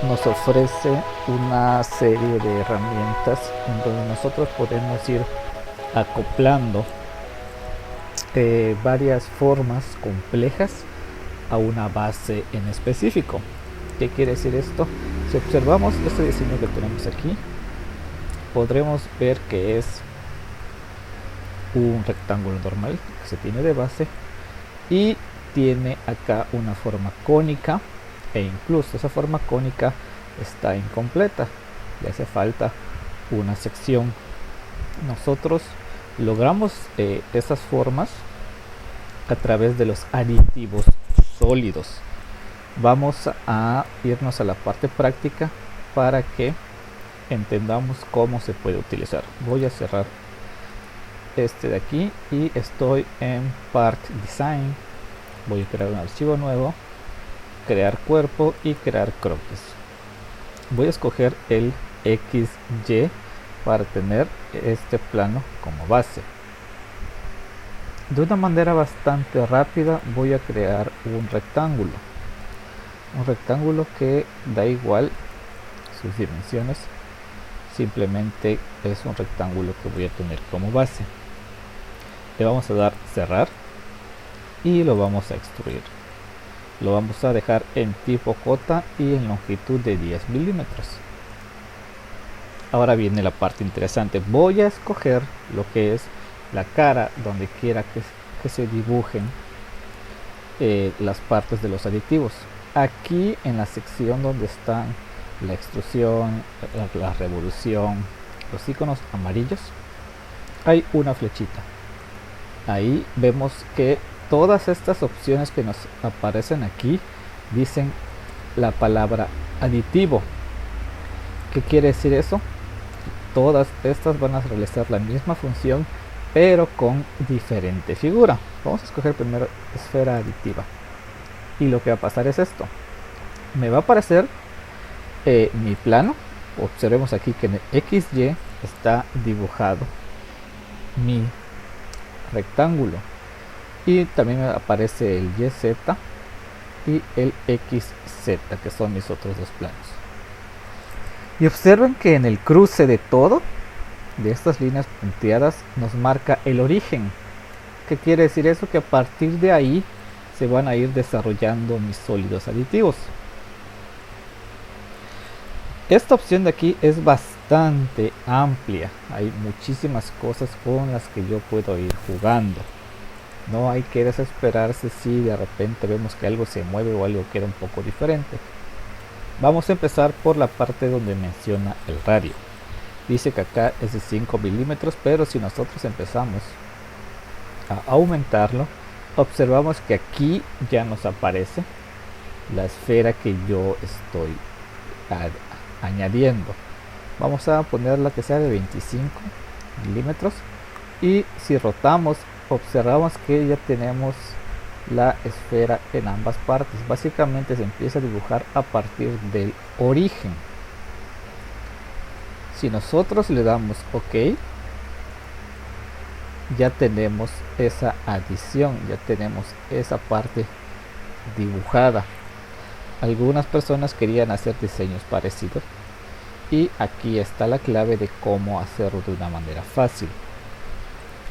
nos ofrece una serie de herramientas en donde nosotros podemos ir acoplando varias formas complejas a una base en específico. ¿Qué quiere decir esto? Si observamos este diseño que tenemos aquí, podremos ver que es un rectángulo normal que se tiene de base y tiene acá una forma cónica, e incluso esa forma cónica está incompleta, le hace falta una sección. Nosotros logramos esas formas a través de los aditivos sólidos. Vamos a irnos a la parte práctica para que entendamos cómo se puede utilizar. Voy a cerrar este de aquí y estoy en Part Design. Voy a crear un archivo nuevo, crear cuerpo y crear croquis. Voy a escoger el XY para tener este plano como base. De una manera bastante rápida voy a crear un rectángulo que da igual sus dimensiones, simplemente es un rectángulo que voy a tener como base. Le vamos a dar cerrar y lo vamos a extruir. Lo vamos a dejar en tipo J y en longitud de 10 milímetros. Ahora viene la parte interesante. Voy a escoger lo que es la cara donde quiera que se dibujen las partes de los aditivos. Aquí en la sección donde están la extrusión, la revolución, los iconos amarillos, hay una flechita. Ahí vemos que todas estas opciones que nos aparecen aquí dicen la palabra aditivo. ¿Qué quiere decir eso? Todas estas van a realizar la misma función pero con diferente figura. Vamos a escoger primero esfera aditiva y lo que va a pasar es esto. Me va a aparecer mi plano. Observemos aquí que en el XY está dibujado mi rectángulo y también me aparece el YZ y el XZ, que son mis otros dos planos. Y observen que en el cruce de todo de estas líneas punteadas nos marca el origen. ¿Qué quiere decir eso? Que a partir de ahí se van a ir desarrollando mis sólidos aditivos. Esta opción de aquí es bastante amplia, hay muchísimas cosas con las que yo puedo ir jugando. No hay que desesperarse si de repente vemos que algo se mueve o algo queda un poco diferente. Vamos a empezar por la parte donde menciona el radio. Dice que acá es de 5 milímetros, pero si nosotros empezamos a aumentarlo, observamos que aquí ya nos aparece la esfera que yo estoy añadiendo. Vamos a ponerla que sea de 25 milímetros y si rotamos observamos que ya tenemos la esfera en ambas partes. Básicamente se empieza a dibujar a partir del origen. Si nosotros le damos OK, ya tenemos esa adición, ya tenemos esa parte dibujada. Algunas personas querían hacer diseños parecidos y aquí está la clave de cómo hacerlo de una manera fácil.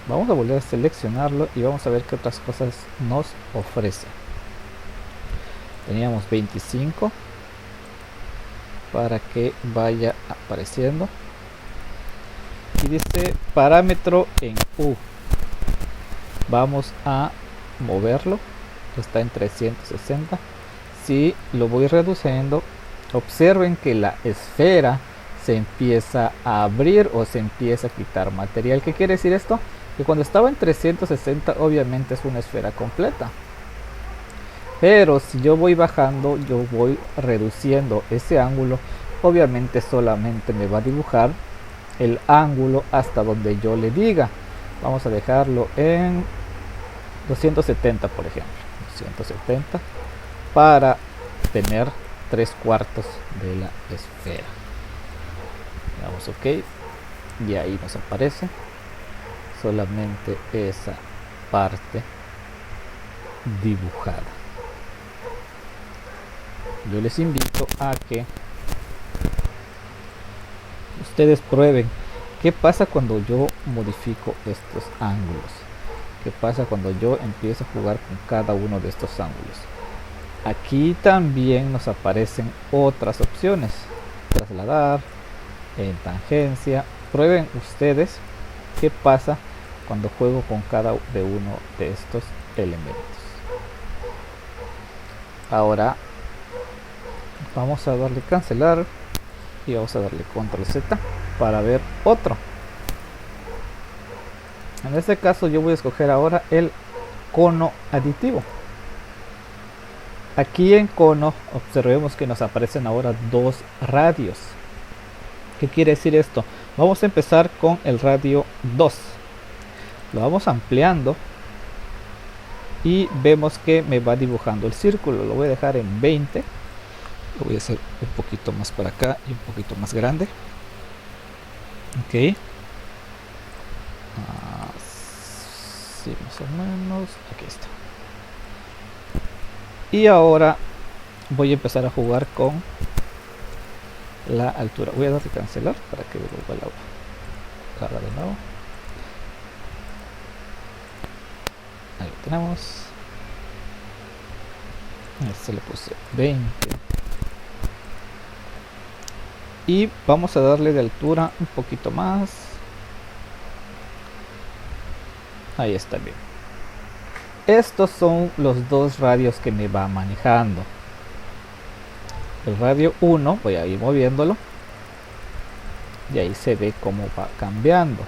Vamos a volver a seleccionarlo y vamos a ver qué otras cosas nos ofrece. Teníamos 25 para que vaya apareciendo y dice parámetro en U. Vamos a moverlo, está en 360. Si lo voy reduciendo, observen que la esfera se empieza a abrir o se empieza a quitar material. ¿Qué quiere decir esto? Que cuando estaba en 360 obviamente es una esfera completa, pero si yo voy bajando, yo voy reduciendo ese ángulo, obviamente solamente me va a dibujar el ángulo hasta donde yo le diga. Vamos a dejarlo en 270, por ejemplo, 270 para tener 3/4 de la esfera. Damos OK y ahí nos aparece solamente esa parte dibujada. Yo les invito a que ustedes prueben qué pasa cuando yo modifico estos ángulos, qué pasa cuando yo empiezo a jugar con cada uno de estos ángulos. Aquí también nos aparecen otras opciones: trasladar, en tangencia. Prueben ustedes qué pasa cuando juego con cada de uno de estos elementos. Ahora vamos a darle cancelar y vamos a darle control Z para ver otro. En este caso yo voy a escoger ahora el cono aditivo. Aquí en cono observemos que nos aparecen ahora dos radios. ¿Qué quiere decir esto? Vamos a empezar con el radio 2. Lo vamos ampliando y vemos que me va dibujando el círculo. Lo voy a dejar en 20. Lo voy a hacer un poquito más para acá y un poquito más grande. Ok. Sí, más o menos. Aquí está. Y ahora voy a empezar a jugar con la altura. Voy a darle cancelar para que devuelva la cara de nuevo. Ahí lo tenemos. Este le puse 20. Y vamos a darle de altura un poquito más. Ahí está bien. Estos son los dos radios que me va manejando. El radio 1 voy a ir moviéndolo y ahí se ve cómo va cambiando.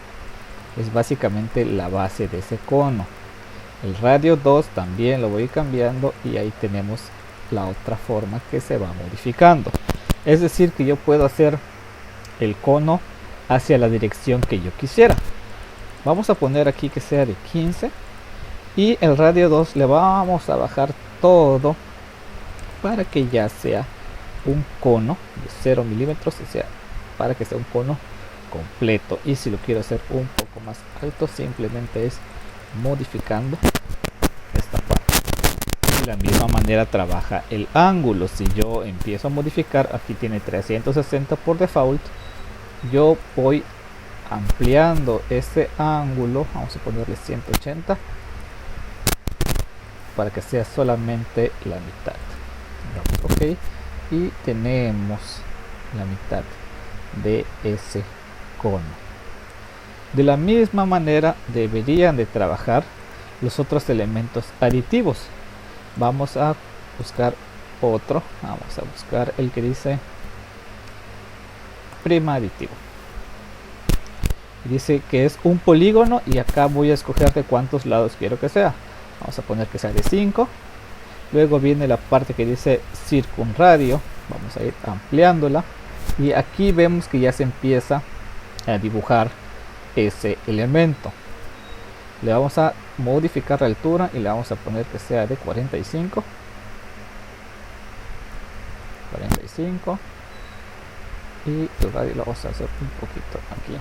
Es básicamente la base de ese cono. El radio 2 también lo voy cambiando y ahí tenemos la otra forma que se va modificando. Es decir, que yo puedo hacer el cono hacia la dirección que yo quisiera. Vamos a poner aquí que sea de 15 y el radio 2 le vamos a bajar todo para que ya sea un cono de 0 milímetros, o sea, para que sea un cono completo. Y si lo quiero hacer un poco más alto, simplemente es modificando esta parte. De la misma manera trabaja el ángulo. Si yo empiezo a modificar, aquí tiene 360 por default, yo voy ampliando este ángulo, vamos a ponerle 180 para que sea solamente la mitad. Damos ok y tenemos la mitad de ese cono. De la misma manera deberían de trabajar los otros elementos aditivos. Vamos a buscar otro, vamos a buscar el que dice prima aditivo. Dice que es un polígono y acá voy a escoger de cuántos lados quiero que sea. Vamos a poner que sea de 5. Luego viene la parte que dice circunradio, vamos a ir ampliándola y aquí vemos que ya se empieza a dibujar ese elemento. Le vamos a modificar la altura y le vamos a poner que sea de 45 y el radio lo vamos a hacer un poquito aquí.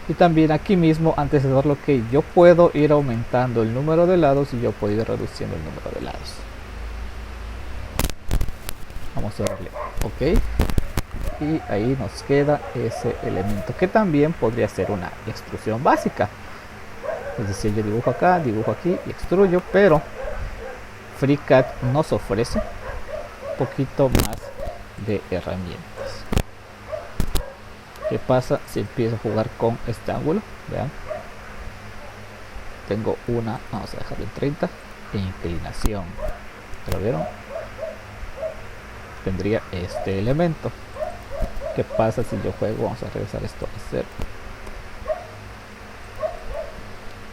Y también aquí mismo, antes de darlo ok, yo puedo ir aumentando el número de lados y yo puedo ir reduciendo el número de lados. Vamos a darle ok y ahí nos queda ese elemento que también podría ser una extrusión básica. Es decir, yo dibujo acá, dibujo aquí y extruyo, pero FreeCAD nos ofrece un poquito más de herramientas. ¿Qué pasa si empiezo a jugar con este ángulo? Vean, tengo una, vamos a dejarlo en 30, e inclinación. ¿Lo vieron? Tendría este elemento. ¿Qué pasa si yo juego? Vamos a regresar esto a 0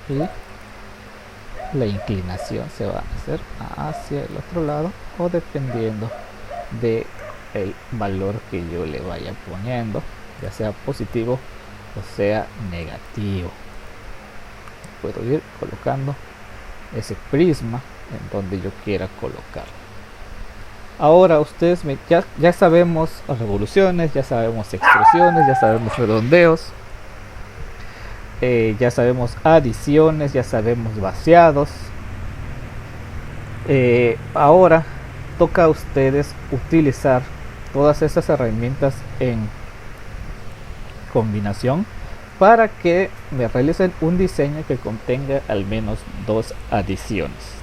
y la inclinación se va a hacer hacia el otro lado o dependiendo de el valor que yo le vaya poniendo, ya sea positivo o sea negativo. Puedo ir colocando ese prisma en donde yo quiera colocarlo. Ahora ustedes ya sabemos revoluciones, ya sabemos extrusiones, ya sabemos redondeos, ya sabemos adiciones, ya sabemos vaciados. Ahora toca a ustedes utilizar todas estas herramientas en combinación para que me realicen un diseño que contenga al menos dos adiciones.